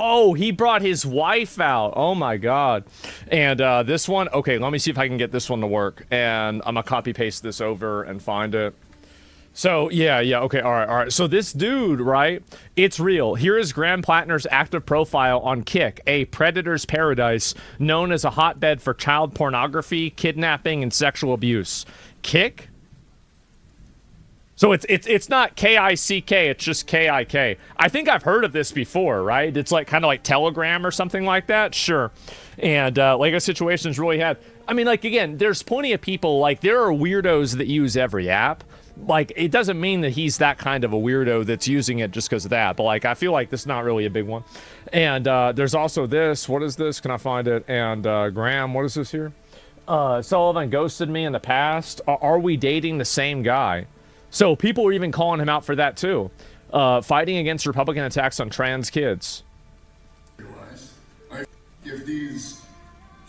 Oh, he brought his wife out. Oh my God. And this one, okay, let me see if I can get this one to work. And I'm gonna copy paste this over and find it. So, yeah, okay, all right. So this dude, right, it's real. Here is Graham Plattner's active profile on Kick, a predator's paradise known as a hotbed for child pornography, kidnapping, and sexual abuse. Kick? So it's not K-I-C-K, it's just K-I-K. I think I've heard of this before, right? It's like kind of like Telegram or something like that? Sure. And Lego Situations really had... I mean, like, again, there's plenty of people, like, there are weirdos that use every app. Like, it doesn't mean that he's that kind of a weirdo that's using it just because of that. But, like, I feel like this is not really a big one. And there's also this. What is this? Can I find it? And Graham, what is this here? Sullivan ghosted me in the past. Are we dating the same guy? So people were even calling him out for that, too. Fighting against Republican attacks on trans kids. If these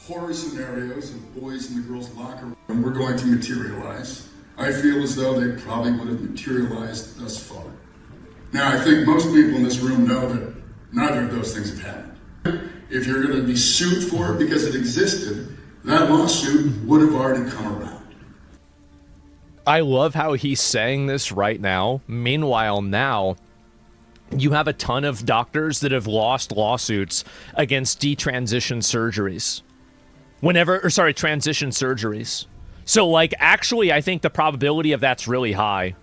horror scenarios of boys in the girls' locker room were going to materialize, I feel as though they probably would have materialized thus far. Now, I think most people in this room know that neither of those things have happened. If you're going to be sued for it because it existed, that lawsuit would have already come around. I love how he's saying this right now. Meanwhile, now, you have a ton of doctors that have lost lawsuits against detransition surgeries. Transition surgeries. So, like, actually, I think the probability of that's really high.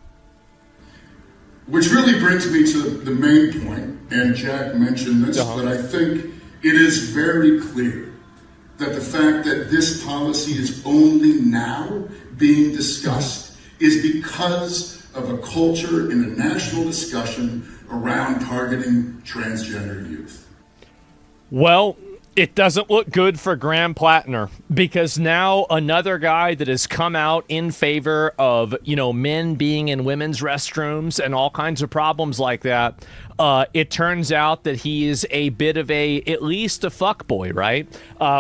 Which really brings me to the main point, and Jack mentioned this, but I think it is very clear that the fact that this policy is only now being discussed is because of a culture and a national discussion around targeting transgender youth. Well, it doesn't look good for Graham Plattner, because now another guy that has come out in favor of, men being in women's restrooms and all kinds of problems like that, it turns out that he is a bit of at least a fuckboy, right?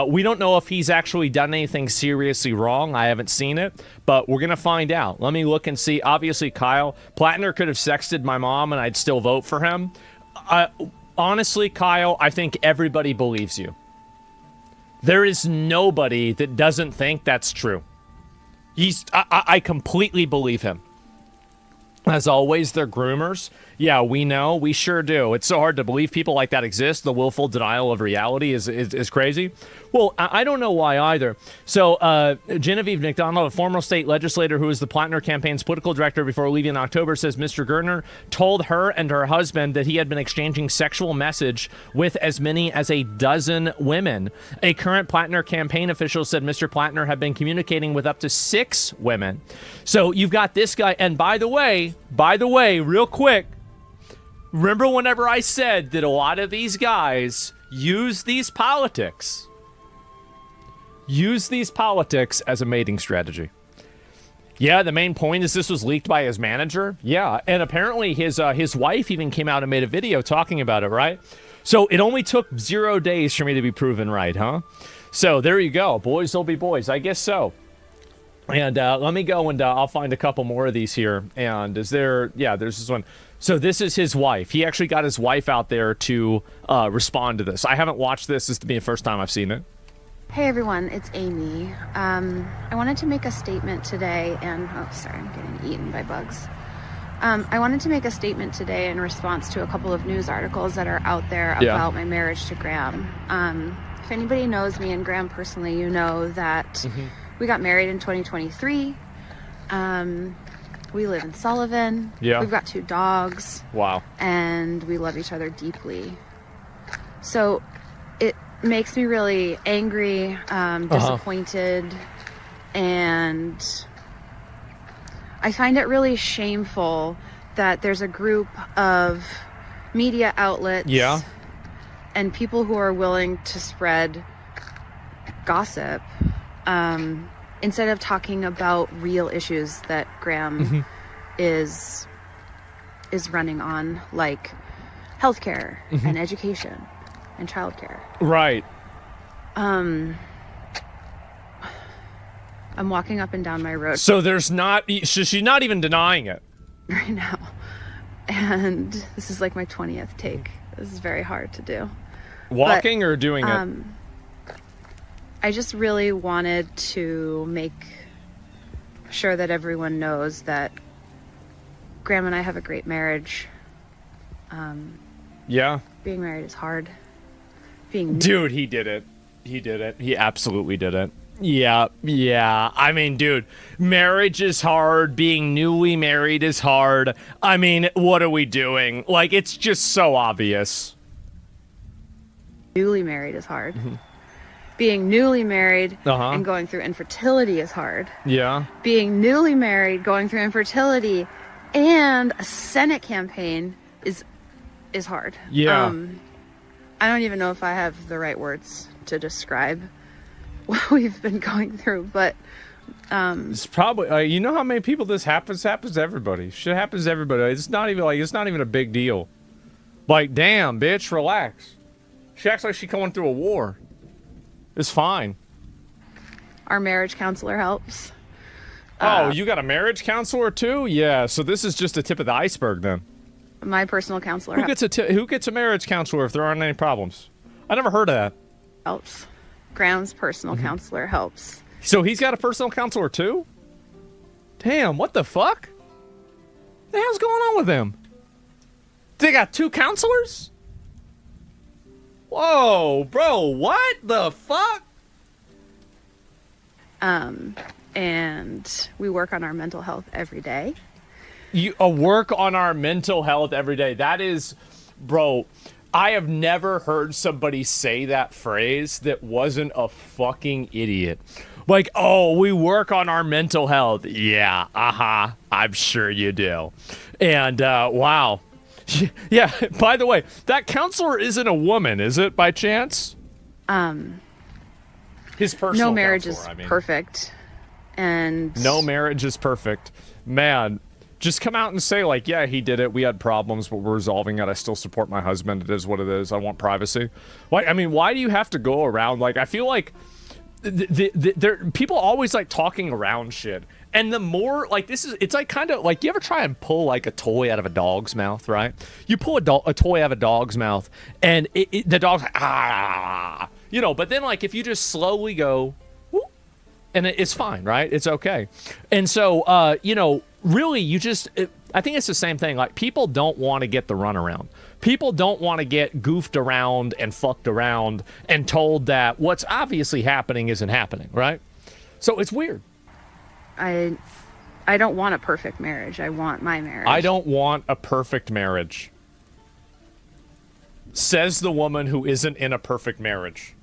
We don't know if he's actually done anything seriously wrong. I haven't seen it, but we're going to find out. Let me look and see. Obviously, Kyle, Plattner could have sexted my mom and I'd still vote for him. Honestly, Kyle, I think everybody believes you. There is nobody that doesn't think that's true. I completely believe him. As always, they're groomers. Yeah, we know. We sure do. It's so hard to believe people like that exist. The willful denial of reality is crazy. Well, I don't know why either. So, Genevieve McDonald, a former state legislator who was the Plattner campaign's political director before leaving in October, says Mr. Gertner told her and her husband that he had been exchanging sexual message with as many as a dozen women. A current Plattner campaign official said Mr. Plattner had been communicating with up to 6 women. So you've got this guy. And by the way, real quick, remember whenever I said that a lot of these guys use these politics as a mating strategy? Yeah, the main point is this was leaked by his manager. Yeah, and apparently his wife even came out and made a video talking about it, right? So it only took 0 days for me to be proven right, huh? So there you go. Boys will be boys. I guess so. And let me go and I'll find a couple more of these here. And there's this one. So this is his wife. He actually got his wife out there to respond to this. I haven't watched this. This is the first time I've seen it. Hey everyone, it's Amy. I wanted to make a statement today and... Oh, sorry, I'm getting eaten by bugs. I wanted to make a statement today in response to a couple of news articles that are out there about my marriage to Graham. If anybody knows me and Graham personally, you know that we got married in 2023. We live in Sullivan. Yeah. We've got 2 dogs. Wow. And we love each other deeply. So it makes me really angry, disappointed, and I find it really shameful that there's a group of media outlets and people who are willing to spread gossip instead of talking about real issues that Graham is running on, like healthcare and education and childcare. Right. I'm walking up and down my road. So she's not even denying it right now. And this is like my 20th take. This is very hard to do. Walking or doing it? I just really wanted to make sure that everyone knows that Graham and I have a great marriage. Yeah. Being married is hard. Dude, he did it. He did it. He absolutely did it. Yeah, yeah. I mean, dude, marriage is hard. Being newly married is hard. I mean, what are we doing? Like, it's just so obvious. Newly married is hard. Being newly married and going through infertility is hard. Yeah. Being newly married, going through infertility, and a Senate campaign is hard. Yeah. I don't even know if I have the right words to describe what we've been going through, but it's probably you know how many people this happens to everybody. Shit happens to everybody. It's not even a big deal. Like, damn, bitch, relax. She acts like she's going through a war. It's fine. Our marriage counselor helps. Oh, you got a marriage counselor too? Yeah, so this is just the tip of the iceberg then. My personal counselor who gets a marriage counselor if there aren't any problems? I never heard of that. helps. Graham's personal counselor helps. So he's got a personal counselor too? Damn, what the fuck? The hell's going on with them? They got 2 counselors? Whoa, bro, what the fuck? And we work on our mental health every day. You work on our mental health every day. That is, bro, I have never heard somebody say that phrase that wasn't a fucking idiot. Like, oh, we work on our mental health. Yeah, I'm sure you do. And, wow. Yeah, by the way, that counselor isn't a woman, is it, by chance? His personal No marriage is counselor, perfect. And no marriage is perfect. Man, just come out and say, like, yeah, he did it. We had problems, but we're resolving it. I still support my husband. It is what it is. I want privacy. Like, I mean, why do you have to go around? Like, I feel like people always like talking around shit. And the more, like, it's like kind of like, you ever try and pull like a toy out of a dog's mouth, right? You pull a toy out of a dog's mouth and the dog's like, ah, you know, but then like if you just slowly go, whoop, and it's fine, right? It's okay. And so, you know, really I think it's the same thing. Like, people don't want to get the runaround. People don't want to get goofed around and fucked around and told that what's obviously happening isn't happening, right? So it's weird. I don't want a perfect marriage. I want my marriage. I don't want a perfect marriage. Says the woman who isn't in a perfect marriage.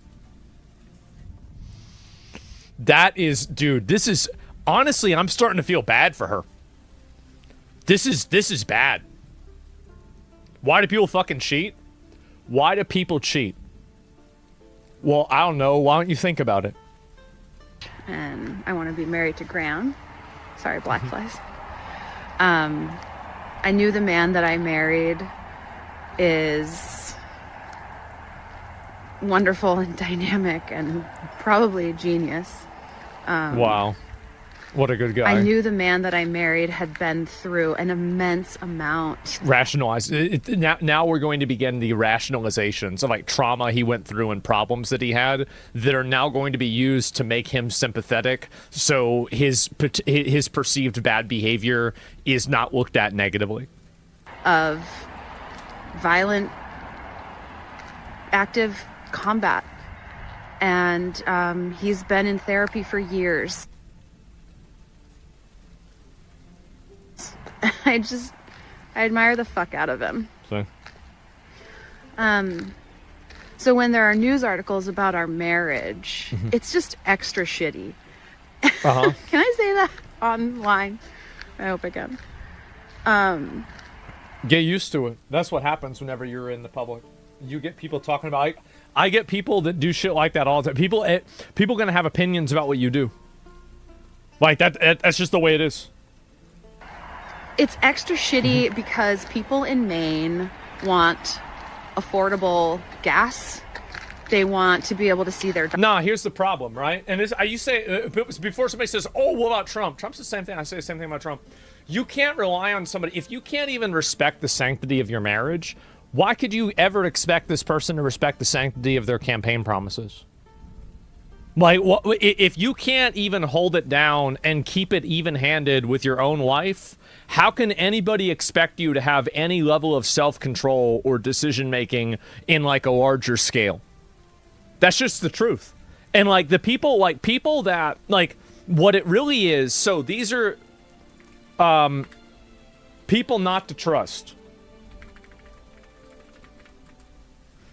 That is, dude, this is, honestly, I'm starting to feel bad for her. This is bad. Why do people fucking cheat? Why do people cheat? Well, I don't know. Why don't you think about it? And I want to be married to Graham. Sorry, black flies. I knew the man that I married is wonderful and dynamic and probably a genius. Wow. What a good guy. I knew the man that I married had been through an immense amount. Rationalize. Now we're going to begin the rationalizations of like trauma he went through and problems that he had that are now going to be used to make him sympathetic. So his perceived bad behavior is not looked at negatively. Of violent, active combat. And he's been in therapy for years. I admire the fuck out of him. So when there are news articles about our marriage, it's just extra shitty. Can I say that online? I hope I can. Get used to it. That's what happens whenever you're in the public. You get people talking about. I get people that do shit like that all the time. People gonna have opinions about what you do. Like that. That's just the way it is. It's extra shitty because people in Maine want affordable gas. They want to be able to see their... Nah, here's the problem, right? And you say, before somebody says, oh, what about Trump? Trump's the same thing. I say the same thing about Trump. You can't rely on somebody. If you can't even respect the sanctity of your marriage, Why could you ever expect this person to respect the sanctity of their campaign promises? Like, if you can't even hold it down and keep it even-handed with your own life, how can anybody expect you to have any level of self-control or decision-making in, like, a larger scale? That's just the truth. And, like, the people that, like, what it really is, so these are, people not to trust.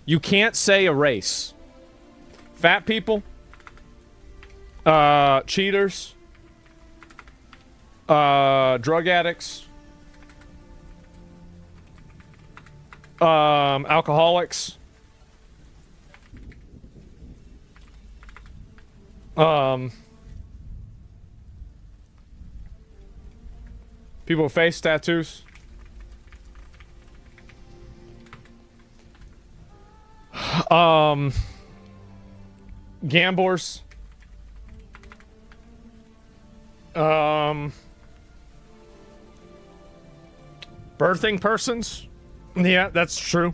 You can't say a race. Fat people, cheaters, drug addicts, alcoholics, people with face tattoos, gamblers, birthing persons. Yeah, that's true.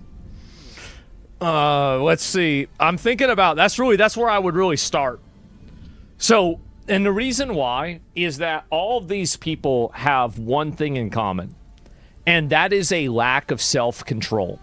Let's see. I'm thinking about, that's where I would really start. So, and the reason why is that all of these people have one thing in common, and that is a lack of self-control.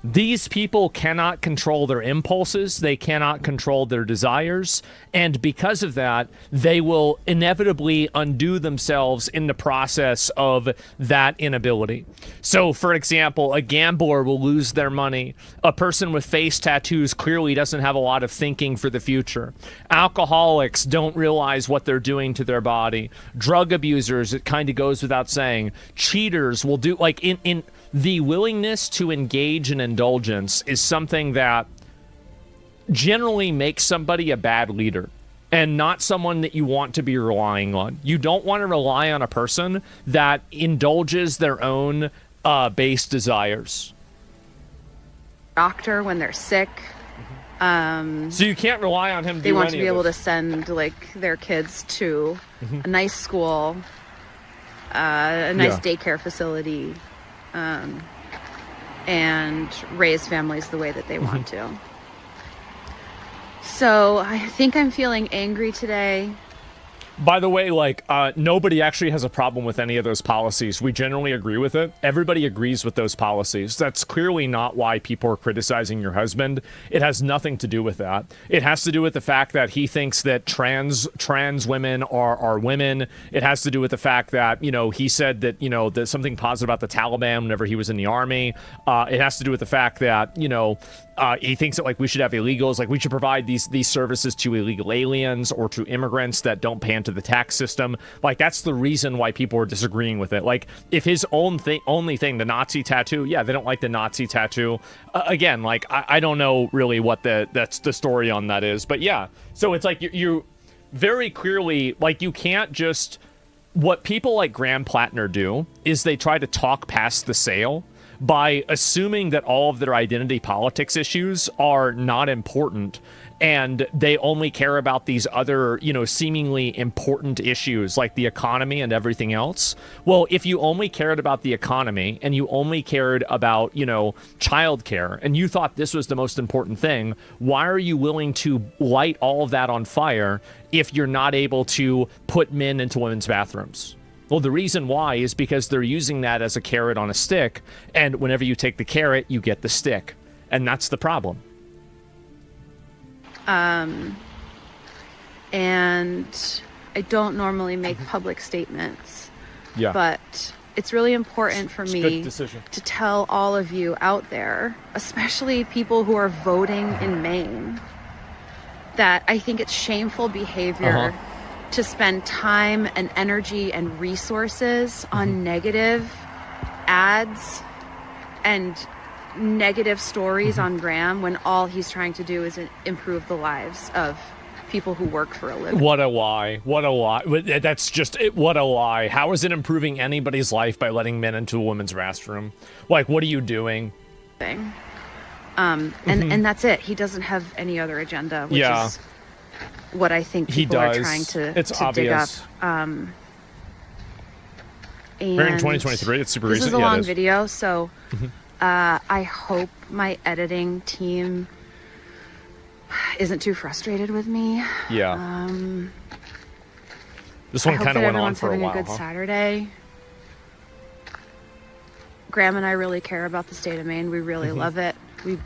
These people cannot control their impulses, they cannot control their desires, and because of that, they will inevitably undo themselves in the process of that inability. So, for example, a gambler will lose their money. A person with face tattoos clearly doesn't have a lot of thinking for the future. Alcoholics don't realize what they're doing to their body. Drug abusers, it kind of goes without saying. Cheaters will do, like, in the willingness to engage in indulgence is something that generally makes somebody a bad leader and not someone that you want to be relying on. You don't want to rely on a person that indulges their own base desires. Doctor when they're sick. So you can't rely on him to They do want to any be of able this. to send like their kids to a nice school, a nice daycare facility, and raise families the way that they want to. So I think I'm feeling angry today. By the way, like, nobody actually has a problem with any of those policies. We generally agree with it. Everybody agrees with those policies. That's clearly not why people are criticizing your husband. It has nothing to do with that. It has to do with the fact that he thinks that trans women are women. It has to do with the fact that, you know, he said that, you know, there's something positive about the Taliban whenever he was in the army. It has to do with the fact that, you know, he thinks that, like, we should have illegals, like we should provide these services to illegal aliens or to immigrants that don't pay into the tax system. Like, that's the reason why people are disagreeing with it. Like, if his only thing, the Nazi tattoo, yeah, they don't like the Nazi tattoo. Again, like, I don't know really what that's the story on that is, but yeah. So it's like you very clearly, like, you can't just, what people like Graham Plattner do is they try to talk past the sale by assuming that all of their identity politics issues are not important and they only care about these other, you know, seemingly important issues like the economy and everything else. Well, if you only cared about the economy and you only cared about, you know, childcare and you thought this was the most important thing, why are you willing to light all of that on fire if you're not able to put men into women's bathrooms? Well, the reason why is because they're using that as a carrot on a stick, and whenever you take the carrot, you get the stick. And that's the problem. And I don't normally make public statements. Yeah. But it's really important for me to tell all of you out there, especially people who are voting in Maine, that I think it's shameful behavior to spend time and energy and resources on negative ads and negative stories on Graham when all he's trying to do is improve the lives of people who work for a living. What a lie. What a lie. That's just it. What a lie. How is it improving anybody's life by letting men into a women's restroom? Like, what are you doing? And that's it. He doesn't have any other agenda, which is what I think people are trying to dig up. And we're in 2023. It's super recent. This is a long video, so I hope my editing team isn't too frustrated with me. Yeah. This one kind of went on for a while. Having a good Saturday. Graham and I really care about the state of Maine. We really love it. We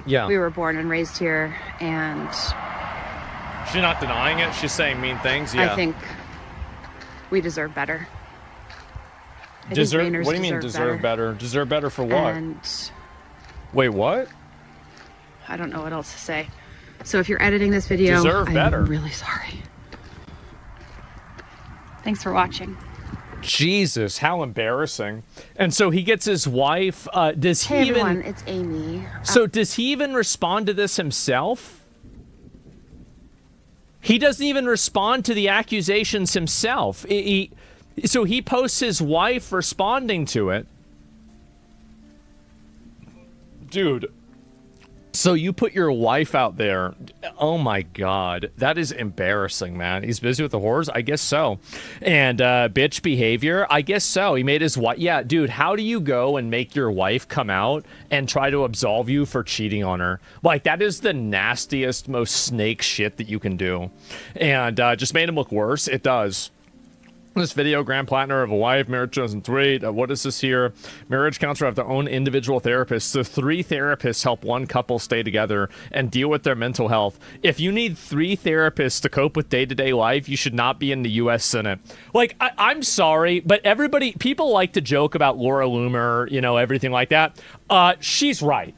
were born and raised here, and she's not denying it. She's saying mean things. Yeah. I think we deserve better. Deserve? What do you mean deserve better? Deserve better for what? And wait, what? I don't know what else to say. So if you're editing this video, I'm really sorry. Thanks for watching. Jesus, how embarrassing. And so he gets his wife, does he even... Hey everyone, it's Amy. So does he even respond to this himself? He doesn't even respond to the accusations himself. So he posts his wife responding to it. Dude. So you put your wife out there. Oh my God. That is embarrassing, man. He's busy with the whores? I guess so. And bitch behavior? I guess so. He made his wife... Yeah, dude, how do you go and make your wife come out and try to absolve you for cheating on her? Like, that is the nastiest, most snake shit that you can do. And just made him look worse. It does. This video, Grand Platinum of a wife, marriage 2003. What is this here? Marriage counselor have their own individual therapists. So 3 therapists help one couple stay together and deal with their mental health. If you need 3 therapists to cope with day-to-day life, you should not be in the U.S. Senate. Like, I'm sorry, but people like to joke about Laura Loomer, you know, everything like that. She's right.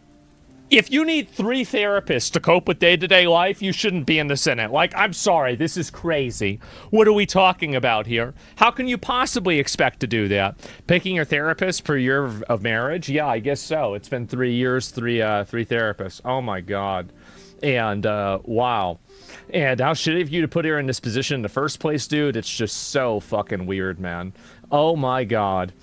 If you need 3 therapists to cope with day-to-day life, you shouldn't be in the Senate. Like, I'm sorry, this is crazy. What are we talking about here? How can you possibly expect to do that? Picking your therapist per year of marriage? Yeah, I guess so. It's been 3 years, three therapists. Oh my God. And, wow. And how shitty of you to put her in this position in the first place, dude. It's just so fucking weird, man. Oh my God.